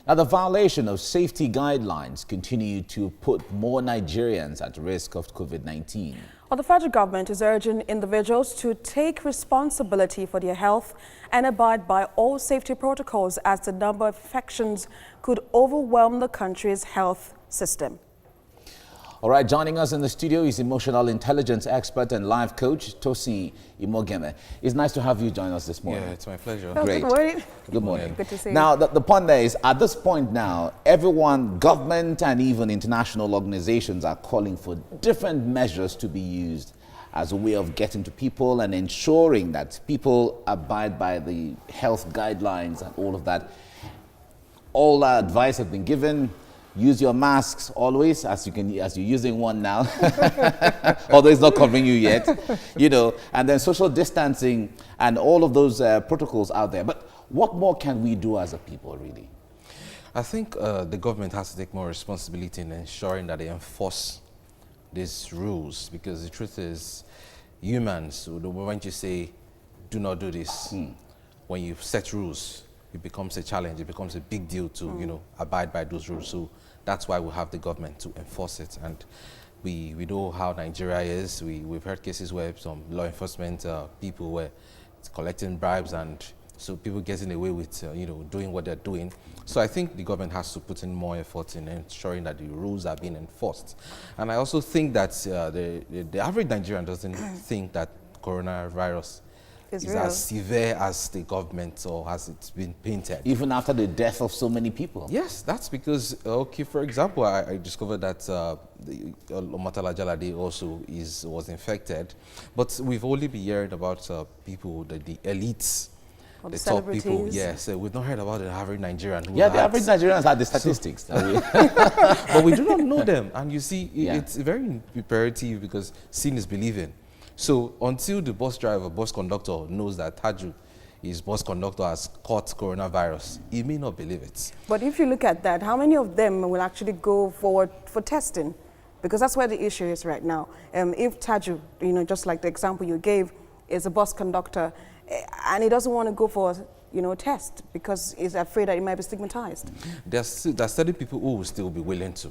Now, the violation of safety guidelines continue to put more Nigerians at risk of COVID-19. Well, the federal government is urging individuals to take responsibility for their health and abide by all safety protocols, as the number of infections could overwhelm the country's health system. All right, joining us in the studio is emotional intelligence expert and life coach, Tosi Imogeme. It's nice to have you join us this morning. Yeah, it's my pleasure. Oh, Great. good morning. Good morning. Good to see you. Now, the point there is, at this point now, everyone, government and even international organizations are calling for different measures to be used as a way of getting to people and ensuring that people abide by the health guidelines and all of that. All our advice has been given. Use your masks always, as you're using one now, although it's not covering you yet, and then social distancing and all of those protocols out there. But what more can we do as a people, really? I think the government has to take more responsibility in ensuring that they enforce these rules, because the truth is, humans, the moment you say, do not do this, when you set rules, it becomes a challenge. It becomes a big deal to, abide by those rules. So that's why we have the government to enforce it. And we know how Nigeria is. We've heard cases where some law enforcement people were collecting bribes, and so people getting away with, doing what they're doing. So I think the government has to put in more effort in ensuring that the rules are being enforced. And I also think that the average Nigerian doesn't think that coronavirus is as severe as the government or has it been painted. Even after the death of so many people. Yes, that's because, for example, I discovered that Omatala Jalade also was infected, but we've only been hearing about people, the elites, the top people. Yes, we've not heard about the average Nigerian. The average Nigerians are the statistics. But we do not know them, and you see, it's very imperative, because seeing is believing. So until the bus conductor knows that Taju, his bus conductor, has caught coronavirus, he may not believe it. But if you look at that, how many of them will actually go forward for testing? Because that's where the issue is right now. If Taju, just like the example you gave, is a bus conductor, and he doesn't want to go for a test because he's afraid that he might be stigmatized. There's certain people who will still be willing to.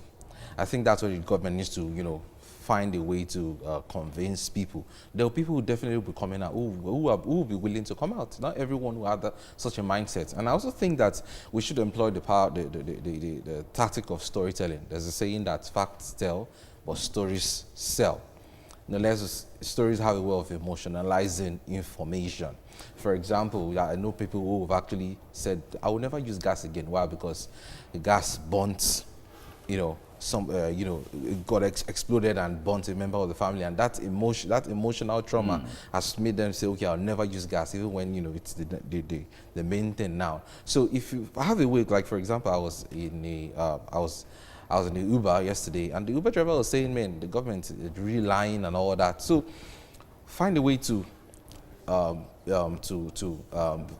I think that's what the government needs to, find a way to convince people. There are people who definitely will be coming out, who will be willing to come out. Not everyone will have such a mindset. And I also think that we should employ the tactic of storytelling. There's a saying that facts tell, but stories sell. Stories have a way of emotionalizing information. For example, I know people who have actually said, I will never use gas again. Why? Because the gas burnt, it got exploded and burnt a member of the family, and that emotional trauma has made them say, okay, I'll never use gas, even when it's the main thing now. So if you have a way, like for example, I was in the Uber yesterday, and the Uber driver was saying, man, the government is really lying and all that. So find a way to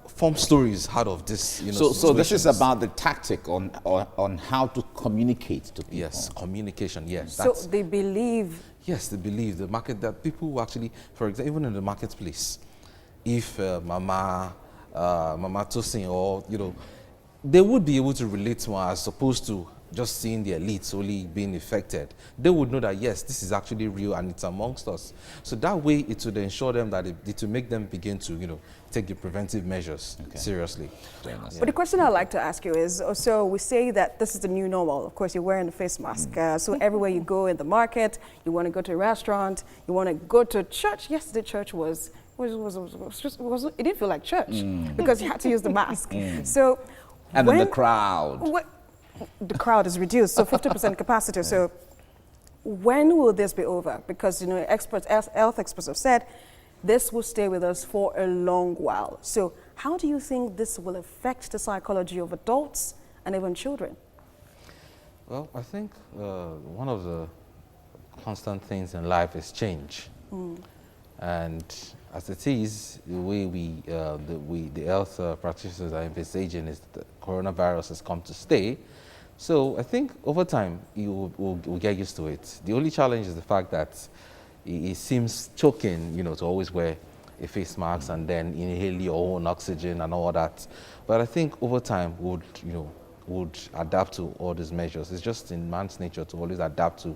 form stories out of this. So this is about the tactic on how to communicate to people. Yes, communication. Yes. So they believe. Yes, they believe the market, that people who actually, for example, even in the marketplace, if Mama Tosin, or they would be able to relate more as opposed to just seeing the elites only being affected. They would know that, yes, this is actually real and it's amongst us. So that way it would ensure them that it will make them begin to, take the preventive measures seriously. But the question I'd like to ask you is, so we say that this is the new normal. Of course, you're wearing the face mask. So everywhere you go in the market, you want to go to a restaurant, you want to go to church. Yesterday, church was it didn't feel like church because you had to use the mask. So and then the crowd. The crowd is reduced, so 50% capacity. So when will this be over? Because health experts have said this will stay with us for a long while. So how do you think this will affect the psychology of adults and even children? Well, I think one of the constant things in life is change. And as it is, the way the health practitioners are envisaging is that the coronavirus has come to stay. So I think over time, we'll get used to it. The only challenge is the fact that it seems choking, to always wear a face mask and then inhale your own oxygen and all that. But I think over time, we'll would adapt to all these measures. It's just in man's nature to always adapt to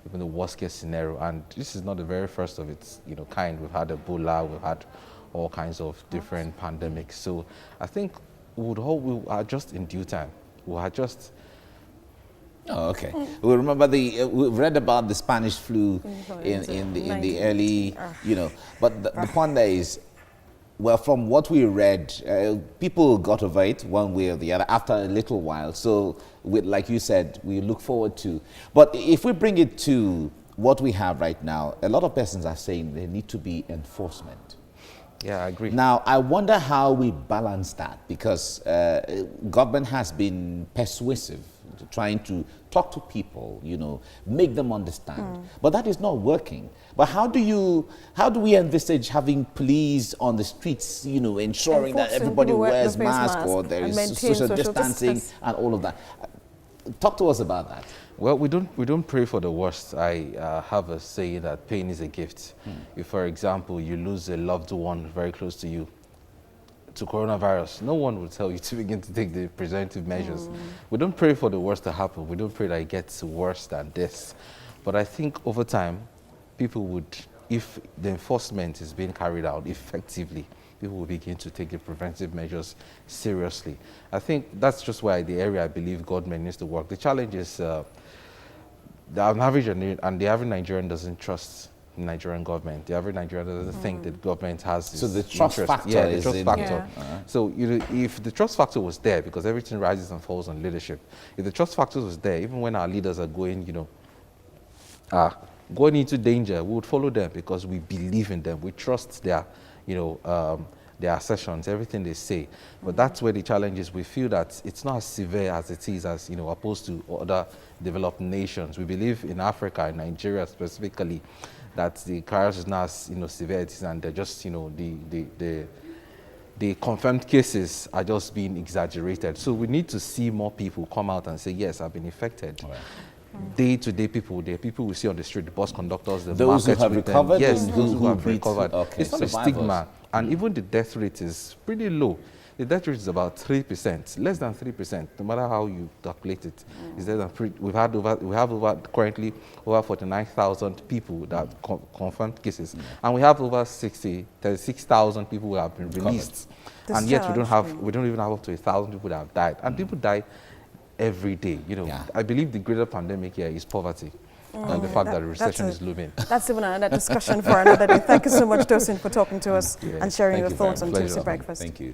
even the worst case scenario. And this is not the very first of its kind. We've had Ebola, we've had all kinds of different pandemics. So I think we'll adjust in due time. We'll adjust. Oh, okay. We remember we read about the Spanish flu in the early, but the point there is, well, from what we read, people got over it one way or the other after a little while. So, like you said, we look forward to. But if we bring it to what we have right now, a lot of persons are saying there need to be enforcement. Yeah, I agree. Now, I wonder how we balance that, because government has been persuasive, trying to talk to people, make them understand. But that is not working. But how do we envisage having police on the streets, ensuring that everybody wears masks or there is social distancing and all of that? Talk to us about that. Well, we don't pray for the worst. I have a saying that pain is a gift. If, for example, you lose a loved one very close to you to coronavirus, no one will tell you to begin to take the preventive measures. We don't pray for the worst to happen. We don't pray that it gets worse than this. But I think over time, people would, if the enforcement is being carried out effectively, people will begin to take the preventive measures seriously. I think that's just why the area I believe government needs to work. The challenge is the average Nigerian doesn't trust the Nigerian government. The average Nigerian doesn't think that government has. So the trust factor the trust factor. Yeah. So if the trust factor was there, because everything rises and falls on leadership, if the trust factor was there, even when our leaders are going, going into danger, we would follow them because we believe in them. We trust their assertions, everything they say. But that's where the challenge is. We feel that it's not as severe as it is as, opposed to other developed nations. We believe in Africa, in Nigeria specifically, that the virus is not as, severe as it is, and they're just, the confirmed cases are just being exaggerated. So we need to see more people come out and say, yes, I've been infected. Right. Day-to-day people, the people we see on the street, the bus conductors, the those who have recovered, yes, those who have recovered. Okay. It's not a stigma, and even the death rate is pretty low. The death rate is about 3%, less than 3%, no matter how you calculate it. It's less than we have currently over 49,000 people that confirmed cases, and we have over 36,000 people who have been released, and yet we don't even have up to 1,000 people that have died, and people die every day. I believe the greater pandemic here is poverty. And the fact that the recession is looming. That's even another discussion for another day. Thank you so much, Tosin, for talking to us and sharing your thoughts on Tuesday Breakfast. Thank you.